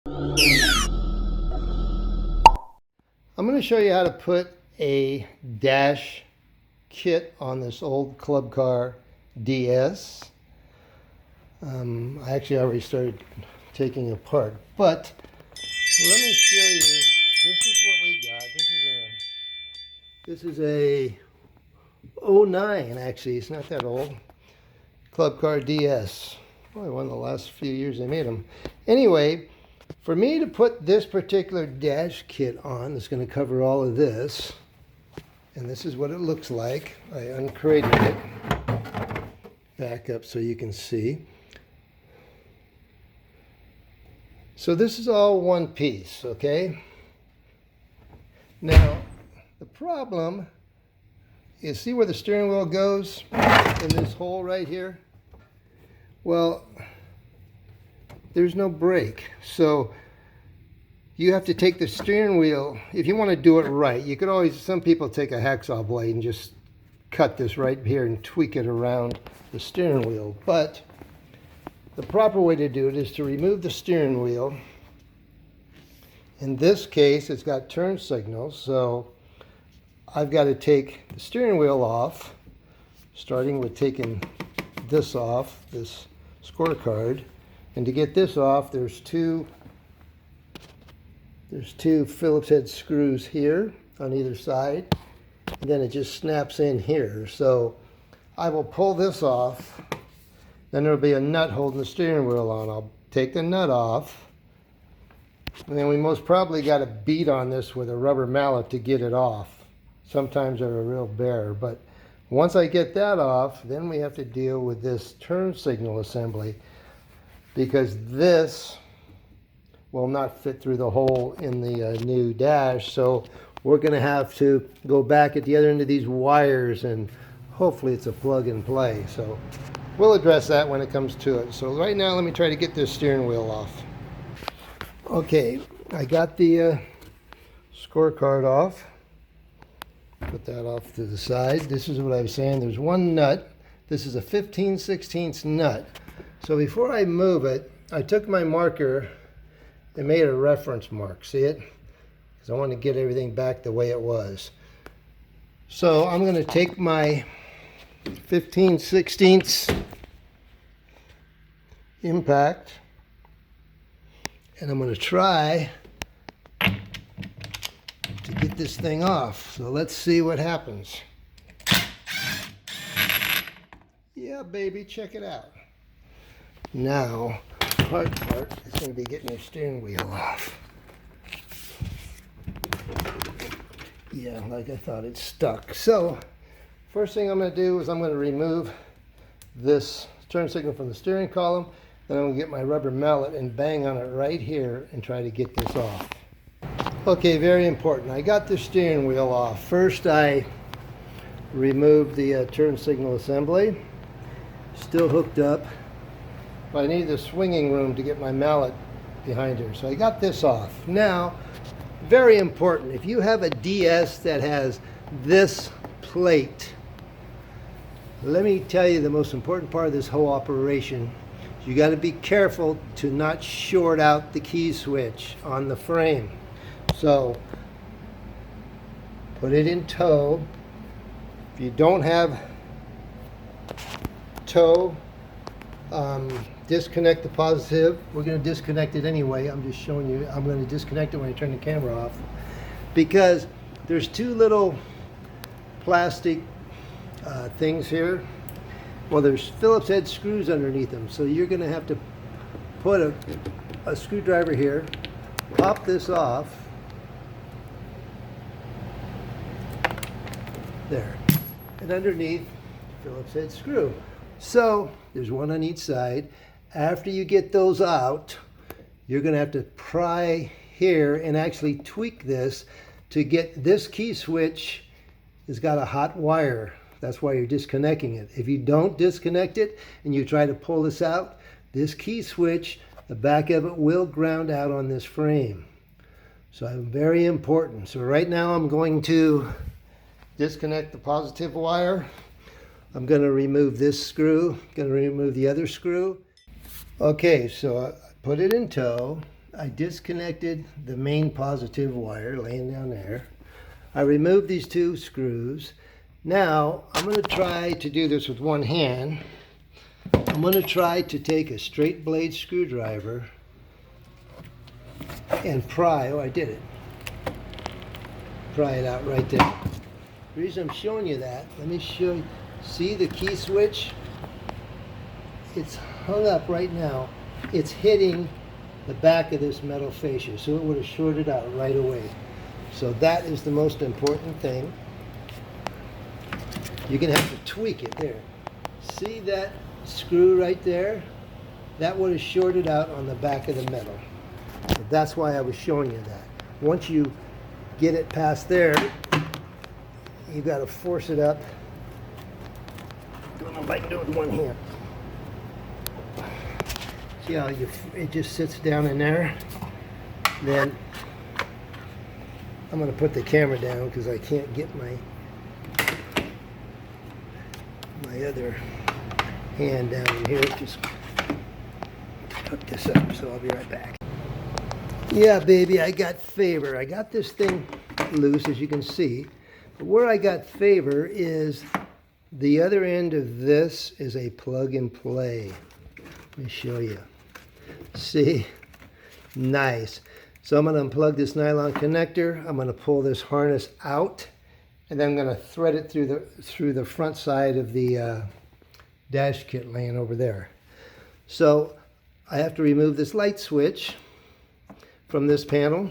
I'm going to show you how to put a dash kit on this old Club Car DS. I actually already started taking it apart, but let me show you. This is what we got. This is a '09 actually. It's not that old. Club Car DS. Probably one of the last few years they made them. Anyway, for me to put this particular dash kit on, it's going to cover all of this. And this is what it looks like. I uncrated it. Back up so you can see. So this is all one piece, okay? Now, the problem is, see where the steering wheel goes in this hole right here? Well, there's no brake. So you have to take the steering wheel, if you want to do it right, you could always, some people take a hacksaw blade and just cut this right here and tweak it around the steering wheel. But the proper way to do it is to remove the steering wheel. In this case, it's got turn signals, so I've got to take the steering wheel off, starting with taking this off, this scorecard. And to get this off, there's two Phillips head screws here on either side, and then it just snaps in here. So I will pull this off, then there'll be a nut holding the steering wheel on. I'll take the nut off, and then we most probably got to beat on this with a rubber mallet to get it off. Sometimes they're a real bear, but once I get that off, then we have to deal with this turn signal assembly, because this will not fit through the hole in the new dash. So we're going to have to go back at the other end of these wires, and hopefully it's a plug and play. So we'll address that when it comes to it. So right now, let me try to get this steering wheel off. Okay, I got the scorecard off. Put that off to the side. This is what I was saying. There's one nut. This is a 15/16 nut. So before I move it, I took my marker and made a reference mark. See it? Because I want to get everything back the way it was. So I'm going to take my 15/16 impact, and I'm going to try to get this thing off. So let's see what happens. Yeah, baby, check it out. Now, the hard part is going to be getting the steering wheel off. Yeah, like I thought, it's stuck. So, first thing I'm going to do is I'm going to remove this turn signal from the steering column. Then I'm going to get my rubber mallet and bang on it right here and try to get this off. Okay, very important. I got the steering wheel off. First, I removed the turn signal assembly. Still hooked up. But I need the swinging room to get my mallet behind here. So I got this off. Now, very important, if you have a DS that has this plate, let me tell you the most important part of this whole operation. You got to be careful to not short out the key switch on the frame. So put it in tow. If you don't have tow, disconnect the positive. We're going to disconnect it anyway. I'm just showing you. I'm going to disconnect it when I turn the camera off, because there's two little plastic things here. Well, there's Phillips head screws underneath them, so you're going to have to put a screwdriver here, pop this off. There. And underneath, Phillips head screw. So there's one on each side. After you get those out, you're going to have to pry here and actually tweak this to get this key switch. Has got a hot wire. That's why you're disconnecting it. If you don't disconnect it and you try to pull this out, this key switch, the back of it will ground out on this frame. So very important. So right now I'm going to disconnect the positive wire. I'm going to remove this screw, going to remove the other screw. Okay, so I put it in tow. I disconnected the main positive wire laying down there. I removed these 2 screws. Now I'm going to try to do this with one hand. I'm going to try to take a straight blade screwdriver and pry. Oh, I did it. Pry it out right there. The reason I'm showing you that, let me show you. See the key switch? It's hung up right now. It's hitting the back of this metal fascia, so it would have shorted out right away. So that is the most important thing. You're going to have to tweak it there. See that screw right there? That would have shorted out on the back of the metal. So that's why I was showing you that. Once you get it past there, you've got to force it up. I don't know if I can do it with one hand. See how it just sits down in there? Then I'm going to put the camera down because I can't get my other hand down in here. Just hook this up, so I'll be right back. Yeah, baby, I got favor. I got this thing loose, as you can see. But where I got favor is the other end of this is a plug and play. Let me show you. See? Nice. So I'm going to unplug this nylon connector. I'm going to pull this harness out, and then I'm going to thread it through the front side of the dash kit laying over there. So I have to remove this light switch from this panel.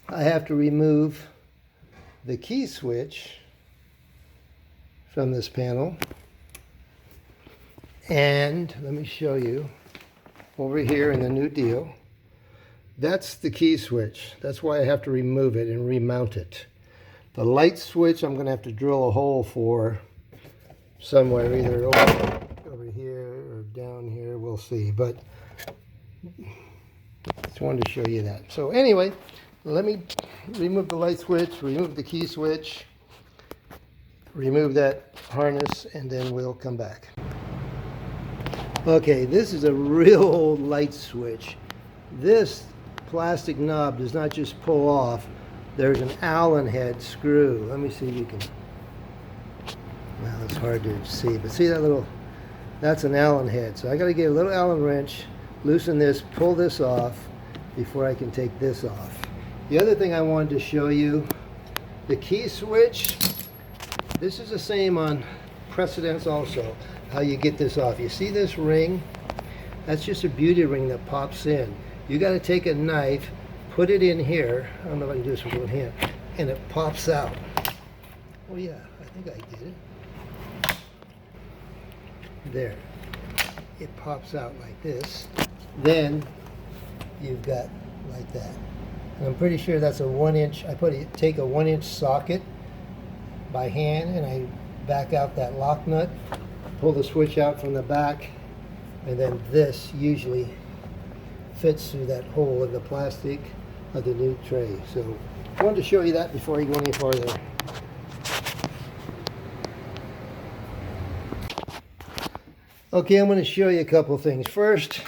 I have to remove the key switch from this panel. And let me show you over here in the new deal. That's the key switch. That's why I have to remove it and remount it. The light switch I'm going to have to drill a hole for somewhere, either over here or down here. We'll see. But just wanted to show you that. So anyway, let me remove the light switch, remove the key switch, remove that harness, and then we'll come back. Okay, this is a real old light switch. This plastic knob does not just pull off. There's an Allen head screw. Let me see if you can. Well, it's hard to see, but see that little, that's an Allen head. So I got to get a little Allen wrench, loosen this, pull this off before I can take this off. The other thing I wanted to show you, the key switch. This is the same on precedence also, how you get this off. You see this ring? That's just a beauty ring that pops in. You got to take a knife, put it in here. I don't know if I can do this with one hand, and it pops out. Oh yeah, I think I did it. There. It pops out like this. Then you've got like that. And I'm pretty sure that's a 1-inch. Take a 1-inch socket by hand, and I back out that lock nut, pull the switch out from the back, and then this usually fits through that hole in the plastic of the new tray. So I wanted to show you that before you go any farther. Okay, I'm going to show you a couple things. First,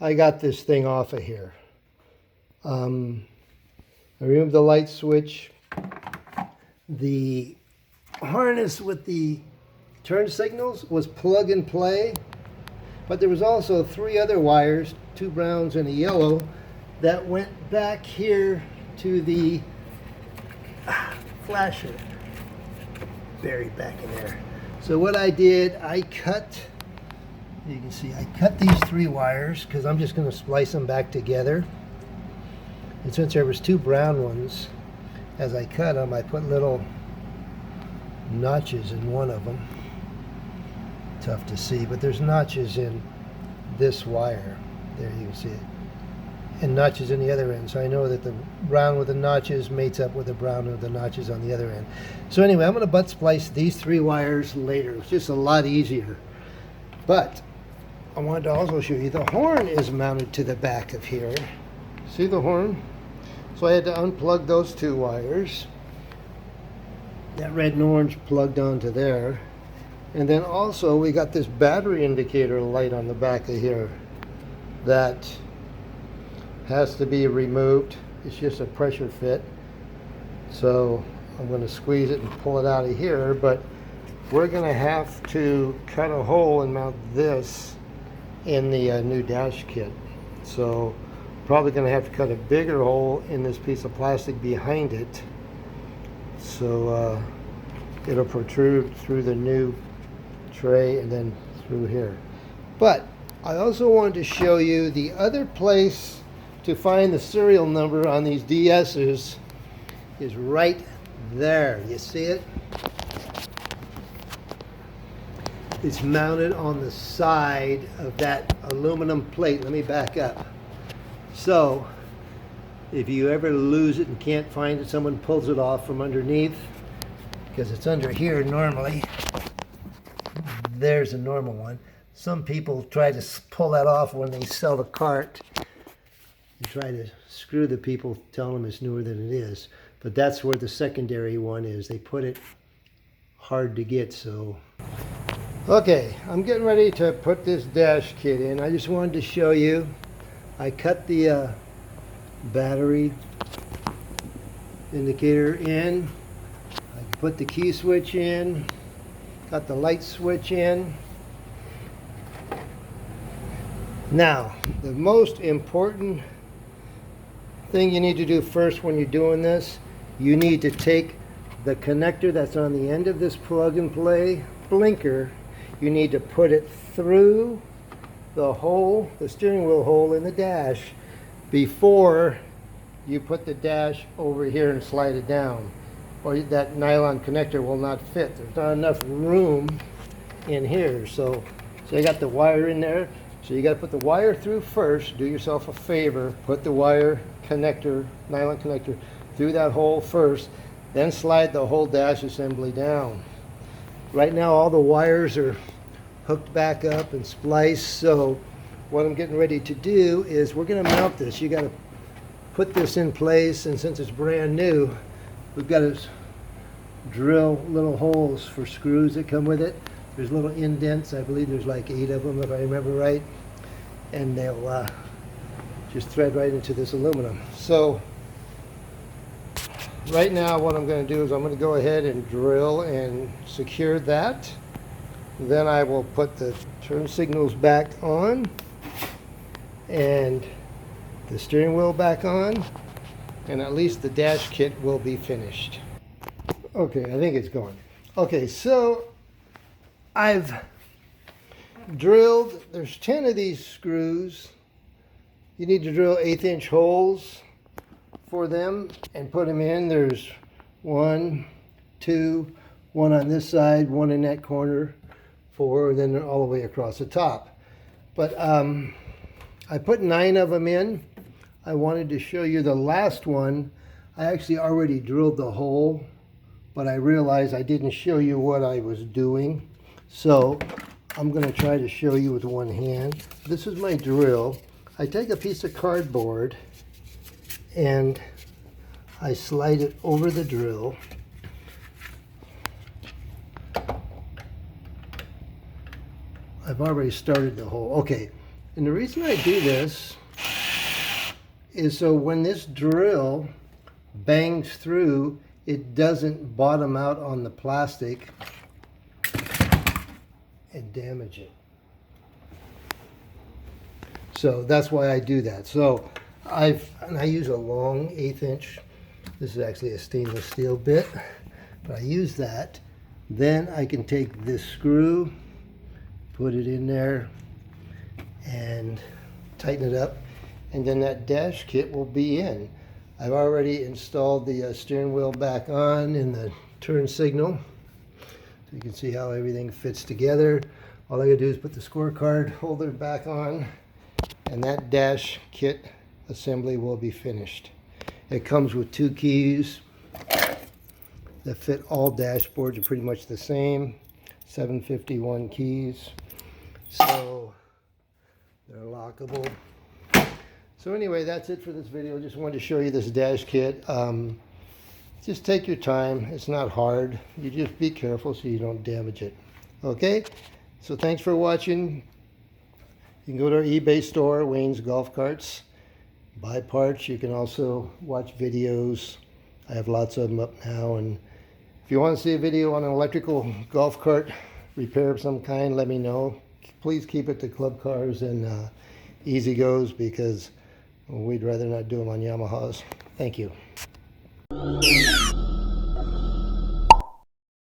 I got this thing off of here. I removed the light switch. The harness with the turn signals was plug and play, but there was also 3 other wires, 2 browns and a yellow, that went back here to the flasher, buried back in there. So what I did, I cut, you can see, I cut these 3 wires because I'm just going to splice them back together. And since there was 2 brown ones, as I cut them, I put little notches in one of them. Tough to see, but there's notches in this wire. There you can see it. And notches in the other end. So I know that the brown with the notches mates up with the brown with the notches on the other end. So anyway, I'm going to butt splice these 3 wires later. It's just a lot easier. But I wanted to also show you the horn is mounted to the back of here. See the horn? So I had to unplug those 2 wires. That red and orange plugged onto there. And then also we got this battery indicator light on the back of here that has to be removed. It's just a pressure fit. So I'm going to squeeze it and pull it out of here, but we're going to have to cut a hole and mount this in the new dash kit. So probably going to have to cut a bigger hole in this piece of plastic behind it, so it'll protrude through the new tray and then through here. But I also wanted to show you the other place to find the serial number on these DS's is right there. You see it? It's mounted on the side of that aluminum plate. Let me back up. So if you ever lose it and can't find it, someone pulls it off from underneath, because it's under here normally. There's a normal one. Some people try to pull that off when they sell the cart and try to screw the people, telling them it's newer than it is. But that's where the secondary one is. They put it hard to get, so. Okay, I'm getting ready to put this dash kit in. I just wanted to show you. I cut the battery indicator in. I put the key switch in. Got the light switch in. Now, the most important thing you need to do first when you're doing this, you need to take the connector that's on the end of this plug and play blinker. You need to put it through the hole, the steering wheel hole in the dash, before you put the dash over here and slide it down, or that nylon connector will not fit. There's not enough room in here. So you got the wire in there. So you got to put the wire through first. Do yourself a favor, put the wire connector, nylon connector, through that hole first, then slide the whole dash assembly down. Right now all the wires are hooked back up and spliced, so what I'm getting ready to do is we're going to mount this. You got to put this in place, and since it's brand new, we've got to drill little holes for screws that come with it. There's little indents. I believe there's like 8 of them if I remember right, and they'll just thread right into this aluminum. So right now what I'm going to do is I'm going to go ahead and drill and secure that. Then I will put the turn signals back on and the steering wheel back on, and at least the dash kit will be finished. Okay, I think it's going. Okay, so I've drilled, there's 10 of these screws. You need to drill 1/8-inch holes for them and put them in. There's 1, 2, 1 on this side, 1 in that corner, 4, and then they're all the way across the top. But I put 9 of them in. I wanted to show you the last one. I actually already drilled the hole, but I realized I didn't show you what I was doing. So I'm going to try to show you with one hand. This is my drill. I take a piece of cardboard and I slide it over the drill. I've already started the hole. Okay, and the reason I do this is so when this drill bangs through, it doesn't bottom out on the plastic and damage it. So that's why I do that. So I use a long 1/8-inch. This is actually a stainless steel bit, but I use that. Then I can take this screw, put it in there, and tighten it up, and then that dash kit will be in. I've already installed the steering wheel back on and the turn signal. So you can see how everything fits together. All I gotta do is put the scorecard holder back on, and that dash kit assembly will be finished. It comes with 2 keys that fit all dashboards, are pretty much the same, 751 keys, so they're lockable. So anyway, that's it for this video. Just wanted to show you this dash kit. Just take your time. It's not hard. You just be careful so you don't damage it. Okay? So thanks for watching. You can go to our eBay store, Wayne's Golf Carts. buy parts. You can also watch videos. I have lots of them up now, and if you want to see a video on an electrical golf cart repair of some kind, let me know. Please keep it to club cars and easy goes, because we'd rather not do them on Yamahas. Thank you.